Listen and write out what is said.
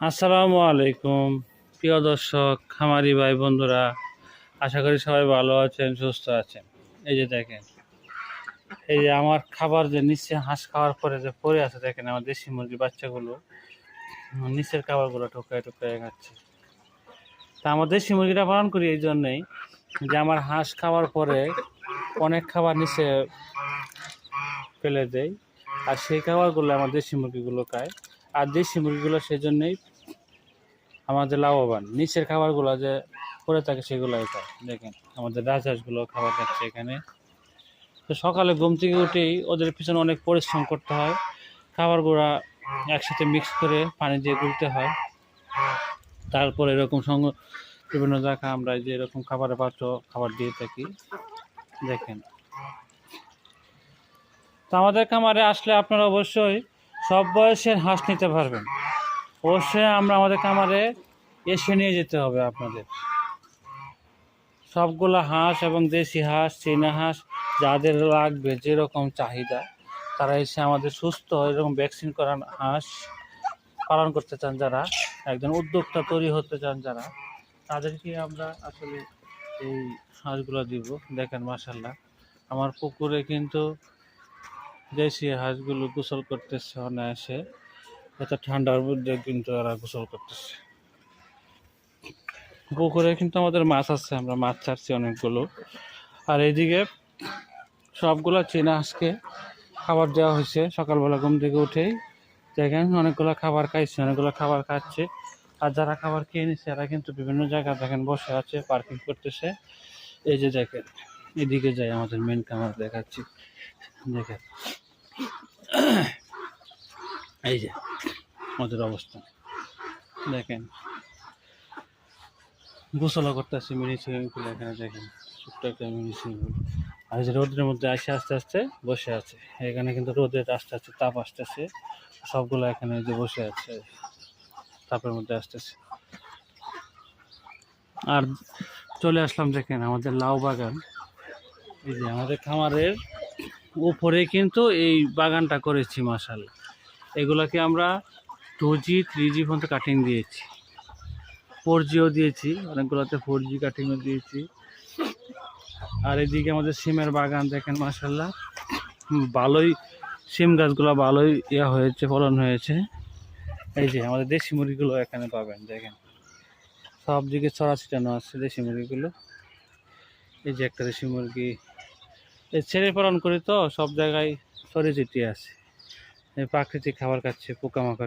আসসালামু আলাইকুম প্রিয় দর্শক, খামারি ভাই বন্ধুরা, আশা করি সবাই ভালো আছেন, সুস্থ আছেন। এই যে দেখেন, এই যে আমার খাবার যে নিচে হাঁস খাওয়ার পরে যে পড়ে আছে, দেখেন আমার দেশি মুরগির বাচ্চাগুলো নিচের খাবারগুলো ঠোকায় ঠোকায় খাচ্ছে। তা আমার দেশি মুরগিটা পালন করি এই জন্যেই যে আমার হাঁস খাওয়ার পরে অনেক খাবার নিচে ফেলে দেয়, আর সেই খাবারগুলো আমার দেশি মুরগিগুলো খায়। আর দেশি মুরগিগুলো সেই জন্যেই আমাদের লাভবান। নিচের খাবারগুলো যে পড়ে থাকে সেগুলোই খায়। দেখেন আমাদের রাজহাঁসগুলো খাবার খাচ্ছে এখানে। তো সকালে ঘুম থেকে উঠেই ওদের পিছনে অনেক পরিশ্রম করতে হয়, খাবারগুলো একসাথে মিক্স করে পানি দিয়ে গুলতে হয়। তারপর এরকম বিভিন্ন জায়গা আমরা যে এরকম খাবারের পাত্র খাবার দিয়ে থাকি। দেখেন, তো আমাদের খামারে আসলে আপনারা অবশ্যই সব বয়সের হাঁস নিতে পারবেন। অবশ্যই আমাদের খামারে এসে নিয়ে যেতে হবে আপনাদের। সবগুলো হাঁস এবং দেশি হাঁস, চীনা হাঁস যাদের লাগবে, যেরকম চাহিদা, তারা এসে আমাদের সুস্থ এরকম ভ্যাকসিন করা হাঁস পালন করতে চান, যারা একজন উদ্যোক্তা তৈরি হতে চান, যারা তাদেরকে আমরা আসলে এই হাঁসগুলো দিব। দেখেন মাশাআল্লাহ, আমার পুকুরে কিন্তু দেশি হাঁসগুলো গোসল করতেছে অনায়াসে। এত ঠান্ডার মধ্যে কিন্তু ওরা গোসল করতেছে। পুকুরে কিন্তু আমাদের মাছ আছে, আমরা মাছ ছাড়ছি অনেকগুলো। আর এইদিকে সবগুলো চীনা হাঁসকে খাবার দেওয়া হয়েছে সকালবেলা ঘুম থেকে উঠেই। দেখেন অনেকগুলো খাবার খাইছে, অনেকগুলো খাবার খাচ্ছে। আর যারা খাবার খেয়ে নিচ্ছে এরা কিন্তু বিভিন্ন জায়গায় দেখেন বসে আছে, পার্কিং করতেছে। এই যে দেখেন, এদিকে যাই, আমাদের মেন খামার দেখাচ্ছি। দেখেন এই যে আমাদের অবস্থা, দেখেন গোসলও করতেছে মিনি সুইমিং পুল। এখানে দেখেন ছোট্ট একটা মিনি সুইমিং পুল। আর যে রোদের মধ্যে আসে আস্তে আস্তে বসে আছে, এখানে কিন্তু রোদের আস্তে আস্তে তাপ আসতেছে, সবগুলো এখানে যে বসে আছে তাপের মধ্যে আসতেছে। আর চলে আসলাম, দেখেন আমাদের লাউ বাগান। এই যে আমাদের খামারের উপরে কিন্তু এই বাগানটা করেছি মাশাআল্লাহ। এগুলাকে আমরা 2G 3G পর্যন্ত কাটিং দিয়েছি, 4Gও দিয়েছি, অনেকগুলোতে 4G কাটিংও দিয়েছি। আর এদিকে আমাদের সিমের বাগান, দেখেন মাশাআল্লাহ ভালোই সিম গাছগুলো ভালোই হয়েছে, ফলন হয়েছে। এই যে আমাদের দেশি মুরগিগুলো এখানে পাবেন, দেখেন সব দিকে ছড়া ছিটানো আছে দেশি মুরগিগুলো। এই যে একটা দেশি মুরগি, এই ছেড়ে পালন করি তো সব জায়গায় ছড়িয়ে ছিটিয়ে আছে, এই প্রাকৃতিক খাবার খাচ্ছে, পোকামাকড়